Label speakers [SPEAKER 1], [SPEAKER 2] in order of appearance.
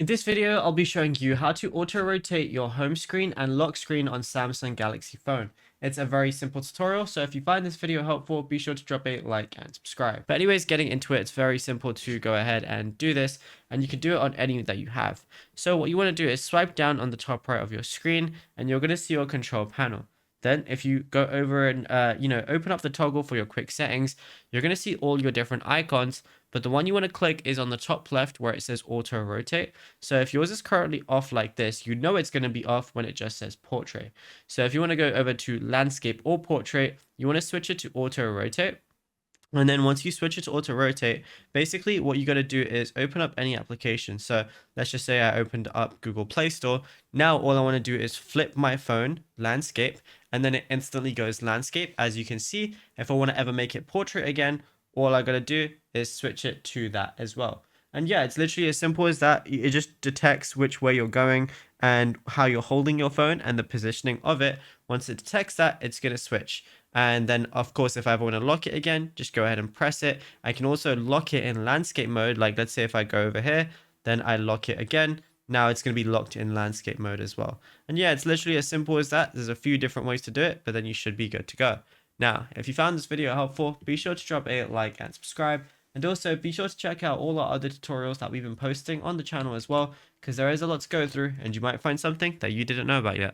[SPEAKER 1] In this video, I'll be showing you how to auto-rotate your home screen and lock screen on Samsung Galaxy phone. It's a very simple tutorial, so if you find this video helpful, be sure to drop a like and subscribe. But anyways, getting into it, it's very simple to go ahead and do this, and you can do it on any that you have. So what you want to do is swipe down on the top right of your screen, and you're going to see your control panel. Then if you go over and, open up the toggle for your quick settings, you're going to see all your different icons, but the one you want to click is on the top left where it says auto rotate. So if yours is currently off like this, you know it's going to be off when it just says portrait. So if you want to go over to landscape or portrait, you want to switch it to auto rotate. And then once you switch it to auto rotate, basically what you got to do is open up any application. So let's just say I opened up Google Play Store. Now all I want to do is flip my phone landscape, and then it instantly goes landscape. As you can see, if I want to ever make it portrait again, all I got to do is switch it to that as well. And yeah, it's literally as simple as that. It just detects which way you're going and how you're holding your phone and the positioning of it. Once it detects that, it's going to switch. And then, of course, if I ever want to lock it again, just go ahead and press it. I can also lock it in landscape mode. Like, let's say if I go over here, then I lock it again. Now it's going to be locked in landscape mode as well. And yeah, it's literally as simple as that. There's a few different ways to do it, but then you should be good to go. Now, if you found this video helpful, be sure to drop a like and subscribe. And also be sure to check out all our other tutorials that we've been posting on the channel as well, because there is a lot to go through and you might find something that you didn't know about yet.